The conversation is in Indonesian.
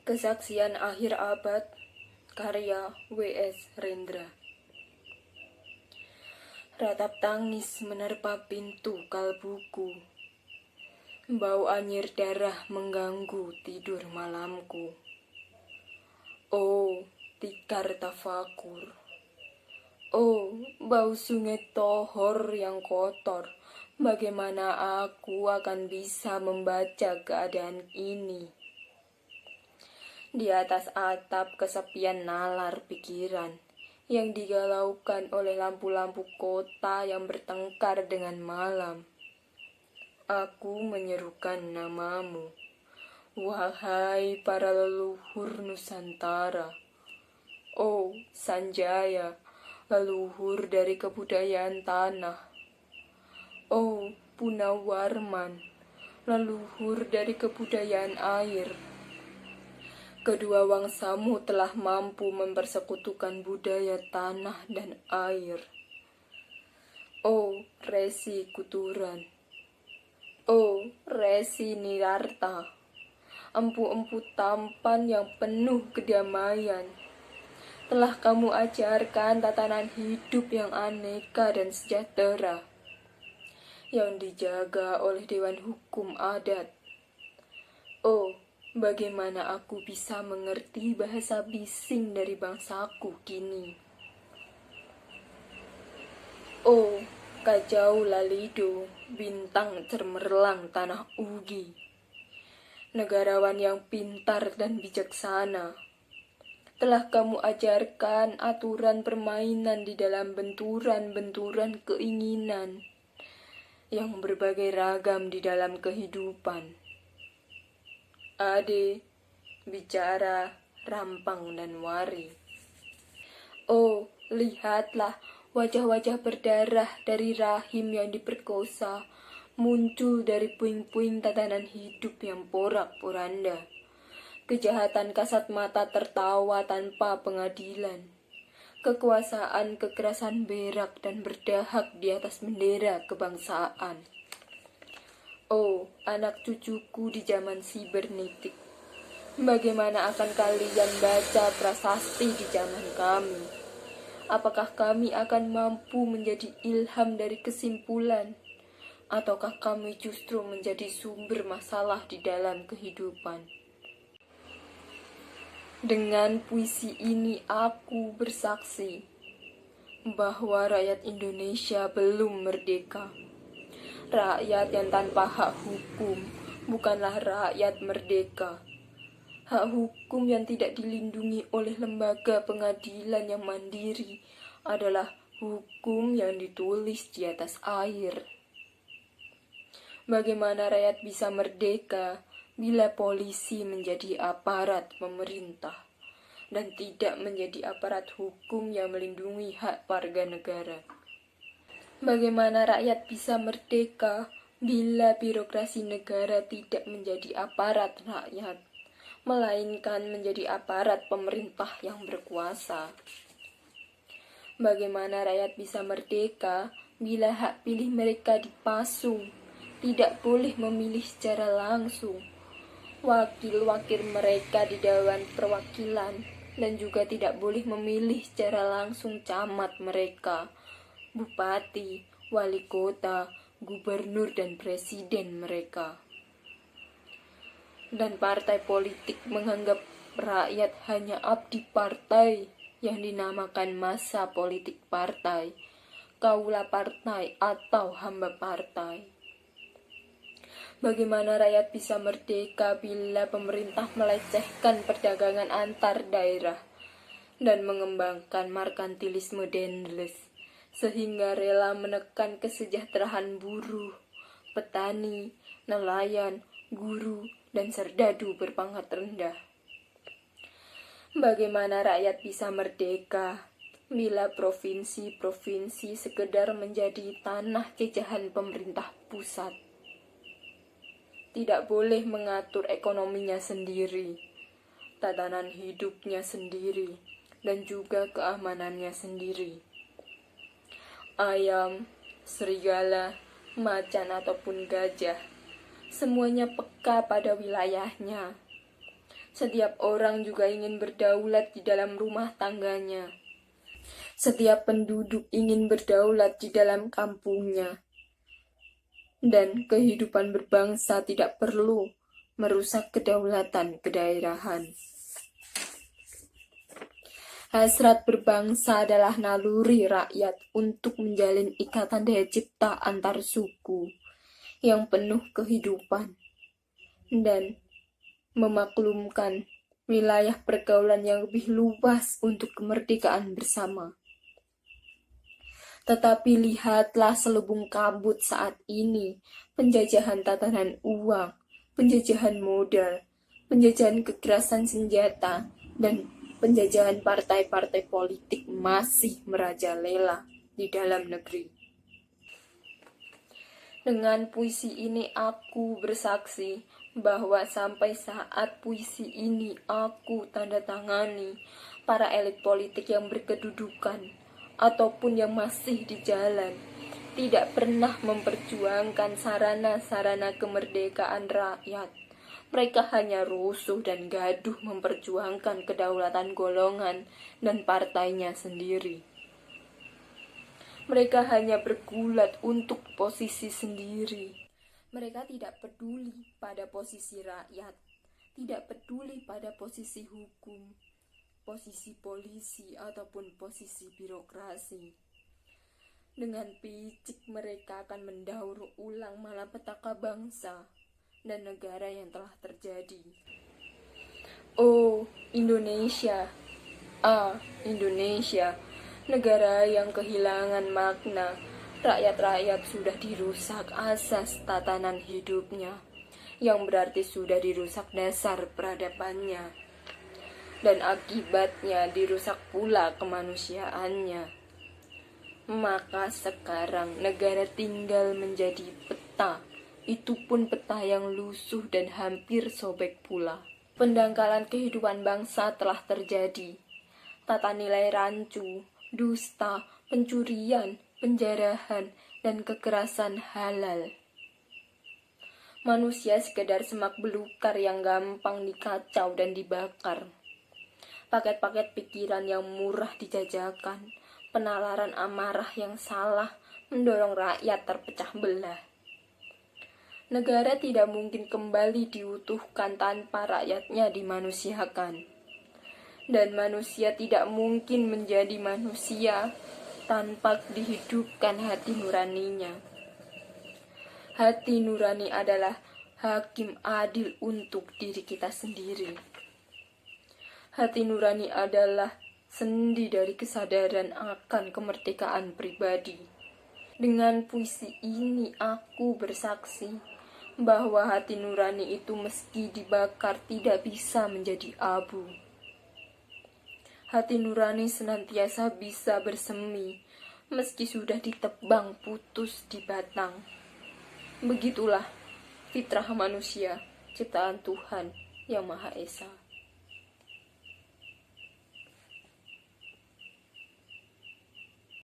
Kesaksian Akhir Abad, karya W.S. Rendra. Ratap tangis menerpa pintu kalbuku. Bau anyir darah mengganggu tidur malamku. Oh, tikar tafakur. Oh, bau sungai Tohor yang kotor. Bagaimana aku akan bisa membaca keadaan ini? Di atas atap kesepian nalar pikiran yang digalaukan oleh lampu-lampu kota yang bertengkar dengan malam. Aku menyerukan namamu, wahai para leluhur Nusantara. Oh, Sanjaya, leluhur dari kebudayaan tanah. Oh, Punawarman, leluhur dari kebudayaan air. Kedua wangsamu telah mampu mempersekutukan budaya tanah dan air. Oh, Resi Kuturan. Oh, Resi Nirarta. Empu-empu tampan yang penuh kedamaian. Telah kamu ajarkan tatanan hidup yang aneka dan sejahtera, yang dijaga oleh Dewan Hukum Adat. Oh, bagaimana aku bisa mengerti bahasa bising dari bangsaku kini? Oh, Kajau Lalido, bintang cermerlang tanah Ugi. Negarawan yang pintar dan bijaksana, telah kamu ajarkan aturan permainan di dalam benturan-benturan keinginan yang berbagai ragam di dalam kehidupan. Ade, bicara, rampang, dan wari. Oh, lihatlah wajah-wajah berdarah dari rahim yang diperkosa muncul dari puing-puing tatanan hidup yang porak-poranda. Kejahatan kasat mata tertawa tanpa pengadilan. Kekuasaan kekerasan berak dan berdahak di atas bendera kebangsaan. Oh, anak cucuku di zaman sibernetik, bagaimana akan kalian baca prasasti di zaman kami? Apakah kami akan mampu menjadi ilham dari kesimpulan? Ataukah kami justru menjadi sumber masalah di dalam kehidupan? Dengan puisi ini aku bersaksi bahwa rakyat Indonesia belum merdeka. Rakyat yang tanpa hak hukum bukanlah rakyat merdeka. Hak hukum yang tidak dilindungi oleh lembaga pengadilan yang mandiri adalah hukum yang ditulis di atas air. Bagaimana rakyat bisa merdeka bila polisi menjadi aparat pemerintah dan tidak menjadi aparat hukum yang melindungi hak warga negara? Bagaimana rakyat bisa merdeka bila birokrasi negara tidak menjadi aparat rakyat, melainkan menjadi aparat pemerintah yang berkuasa? Bagaimana rakyat bisa merdeka bila hak pilih mereka dipasung, tidak boleh memilih secara langsung wakil-wakil mereka di Dewan Perwakilan, dan juga tidak boleh memilih secara langsung camat mereka, bupati, wali kota, gubernur, dan presiden mereka. Dan partai politik menganggap rakyat hanya abdi partai yang dinamakan massa politik partai, kaula partai, atau hamba partai. Bagaimana rakyat bisa merdeka bila pemerintah melecehkan perdagangan antar daerah dan mengembangkan merkantilisme dendles, sehingga rela menekan kesejahteraan buruh, petani, nelayan, guru, dan serdadu berpangkat rendah? Bagaimana rakyat bisa merdeka bila provinsi-provinsi sekedar menjadi tanah jajahan pemerintah pusat? Tidak boleh mengatur ekonominya sendiri, tatanan hidupnya sendiri, dan juga keamanannya sendiri. Ayam, serigala, macan ataupun gajah, semuanya peka pada wilayahnya. Setiap orang juga ingin berdaulat di dalam rumah tangganya. Setiap penduduk ingin berdaulat di dalam kampungnya. Dan kehidupan berbangsa tidak perlu merusak kedaulatan kedaerahan. Hasrat berbangsa adalah naluri rakyat untuk menjalin ikatan daya cipta antar suku yang penuh kehidupan dan memaklumkan wilayah pergaulan yang lebih luas untuk kemerdekaan bersama. Tetapi lihatlah selubung kabut saat ini, penjajahan tatanan uang, penjajahan modal, penjajahan kekerasan senjata, dan penjajahan partai-partai politik masih merajalela di dalam negeri. Dengan puisi ini aku bersaksi bahwa sampai saat puisi ini aku tanda tangani, para elit politik yang berkedudukan ataupun yang masih di jalan tidak pernah memperjuangkan sarana-sarana kemerdekaan rakyat. Mereka hanya rusuh dan gaduh memperjuangkan kedaulatan golongan dan partainya sendiri. Mereka hanya bergulat untuk posisi sendiri. Mereka tidak peduli pada posisi rakyat, tidak peduli pada posisi hukum, posisi polisi, ataupun posisi birokrasi. Dengan picik mereka akan mendaur ulang malapetaka bangsa dan negara yang telah terjadi. Oh, Indonesia. Indonesia, negara yang kehilangan makna. Rakyat-rakyat sudah dirusak asas tatanan hidupnya, yang berarti sudah dirusak dasar peradabannya. Dan akibatnya dirusak pula kemanusiaannya. Maka sekarang negara tinggal menjadi peta. Itu pun peta yang lusuh dan hampir sobek pula. Pendangkalan kehidupan bangsa telah terjadi. Tata nilai rancu, dusta, pencurian, penjarahan, dan kekerasan halal. Manusia sekedar semak belukar yang gampang dikacau dan dibakar. Paket-paket pikiran yang murah dijajakan, penalaran amarah yang salah mendorong rakyat terpecah belah. Negara tidak mungkin kembali diutuhkan tanpa rakyatnya dimanusiakan. Dan manusia tidak mungkin menjadi manusia tanpa dihidupkan hati nuraninya. Hati nurani adalah hakim adil untuk diri kita sendiri. Hati nurani adalah sendi dari kesadaran akan kemerdekaan pribadi. Dengan puisi ini aku bersaksi bahwa hati nurani itu meski dibakar tidak bisa menjadi abu. Hati nurani senantiasa bisa bersemi meski sudah ditebang putus di batang. Begitulah fitrah manusia, ciptaan Tuhan yang Maha Esa.